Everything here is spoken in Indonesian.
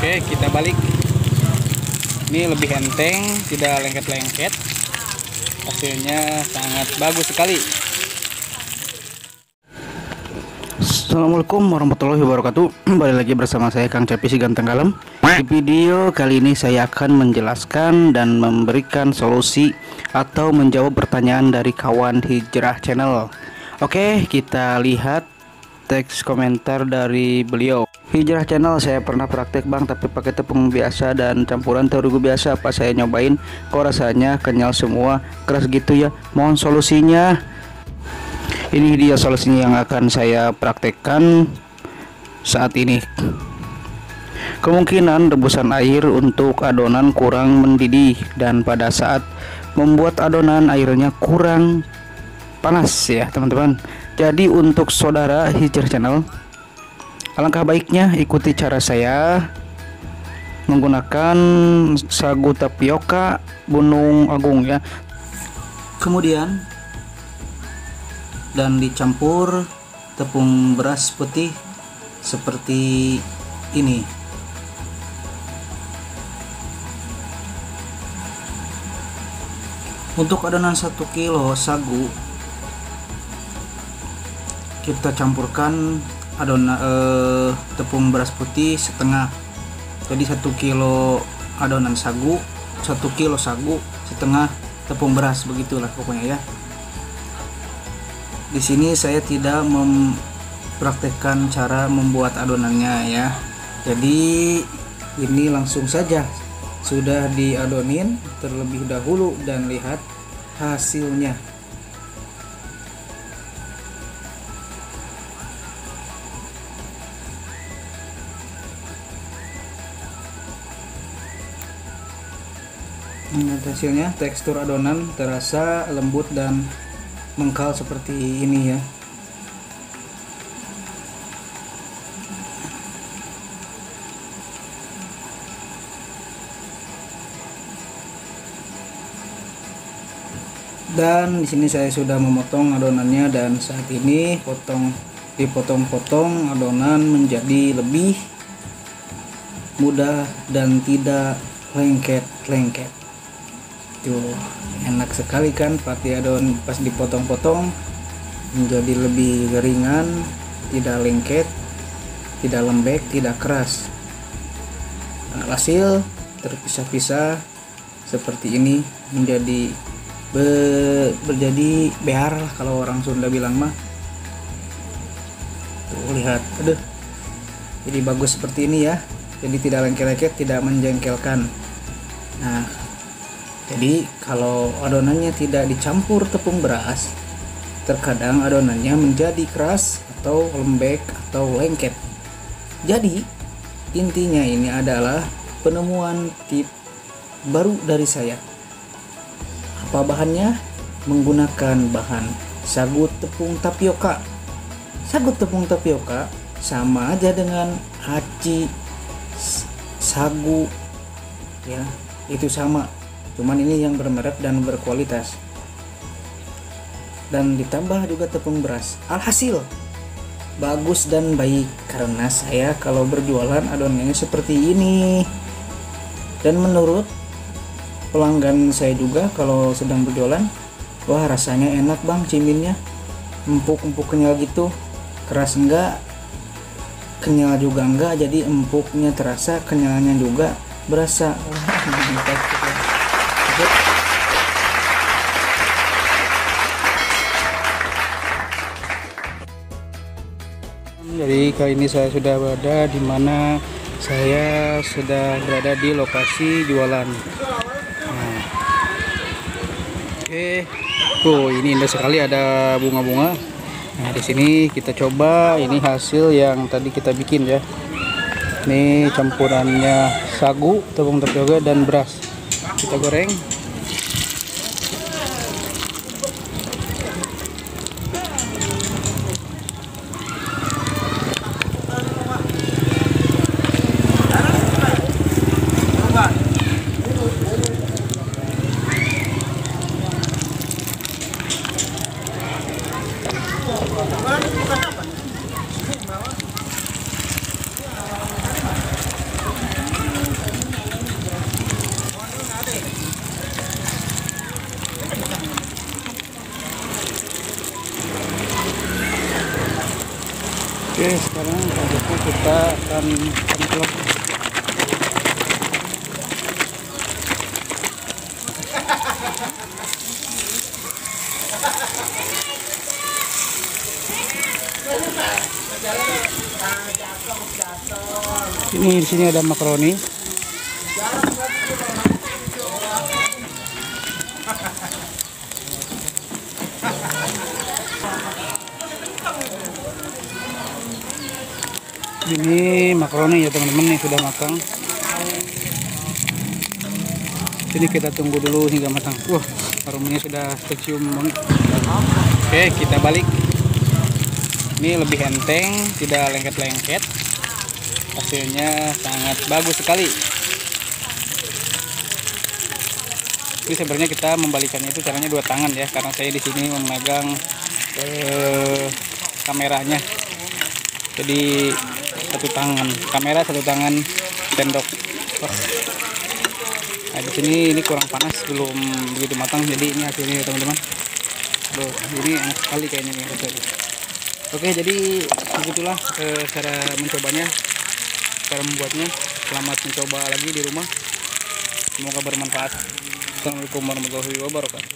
Oke, kita balik. Ini lebih enteng, tidak lengket-lengket. Hasilnya sangat bagus sekali. Assalamualaikum warahmatullahi wabarakatuh. Kembali lagi bersama saya Kang Cepi si Ganteng Kalem. Di video kali ini saya akan menjelaskan dan memberikan solusi atau menjawab pertanyaan dari kawan Hijrah Channel. Oke, kita lihat teks komentar dari beliau. Hijrah Channel, saya pernah praktek bang, tapi pakai tepung biasa dan campuran terigu biasa. Pas saya nyobain, kok rasanya kenyal semua, keras gitu ya. Mohon solusinya. Ini dia solusinya yang akan saya praktekkan saat ini. Kemungkinan rebusan air untuk adonan kurang mendidih, dan pada saat membuat adonan airnya kurang panas ya teman-teman. Jadi untuk saudara Hijrah Channel, alangkah baiknya ikuti cara saya menggunakan sagu tapioka Gunung Agung ya. Kemudian dan dicampur tepung beras putih seperti ini. Untuk adonan 1 kilo sagu, kita campurkan adonan tepung beras putih setengah. Jadi 1 kilo adonan sagu, 1 kilo sagu setengah tepung beras, begitulah pokoknya ya. Di sini saya tidak mempraktekkan cara membuat adonannya ya. Jadi ini langsung saja sudah diadonin terlebih dahulu dan lihat hasilnya. Lihat hasilnya, tekstur adonan terasa lembut dan mengkal seperti ini ya. Dan di sini saya sudah memotong adonannya, dan saat ini dipotong-potong adonan menjadi lebih mudah dan tidak lengket-lengket. Tuh, enak sekali kan pakai adonan pas dipotong-potong menjadi lebih ringan, tidak lengket, tidak lembek, tidak keras. Hasil terpisah-pisah seperti ini menjadi berjadi behar lah kalau orang Sunda bilang mah. Tuh lihat, aduh, jadi bagus seperti ini ya. Jadi tidak lengket-lengket, tidak menjengkelkan. Nah, jadi kalau adonannya tidak dicampur tepung beras, terkadang adonannya menjadi keras atau lembek atau lengket. Jadi intinya ini adalah penemuan tip baru dari saya. Apa bahannya? Menggunakan bahan sagu tepung tapioka. Sagu tepung tapioka sama aja dengan aci sagu ya, itu sama. Cuman ini yang bermerek dan berkualitas. Dan ditambah juga tepung beras. Alhasil bagus dan baik, karena saya kalau berjualan adonannya seperti ini. Dan menurut pelanggan saya juga kalau sedang berjualan, wah rasanya enak bang ciminnya, empuk-empuk kenyal gitu, keras enggak, kenyal juga enggak, jadi empuknya terasa, kenyalnya juga berasa. Jadi kali ini saya sudah berada di mana saya sudah berada di lokasi jualan. Nah, oke, ini indah sekali, ada bunga-bunga. Nah di sini kita coba, ini hasil yang tadi kita bikin ya. Ini campurannya sagu, tepung tapioka dan beras. Kita goreng. Oke, sekarang selanjutnya kita akan cemplok. Ini di sini ada makaroni. Ini makaroni ya teman-teman, nih sudah matang. Ini kita tunggu dulu hingga matang. Wah, aromanya sudah tercium banget. Oke, kita balik. Ini lebih enteng, tidak lengket-lengket. Hasilnya sangat bagus sekali. Jadi sebenarnya kita membalikannya itu caranya dua tangan ya, karena saya di sini memegang kameranya. Jadi satu tangan kamera, satu tangan sendok. Nah, di sini ini kurang panas, belum begitu matang. Jadi ini hasilnya ya teman-teman. Aduh, ini enak sekali kayaknya nih rasanya. Oke, jadi begitulah cara mencobanya, cara membuatnya. Selamat mencoba lagi di rumah. Semoga bermanfaat. Assalamualaikum warahmatullahi wabarakatuh.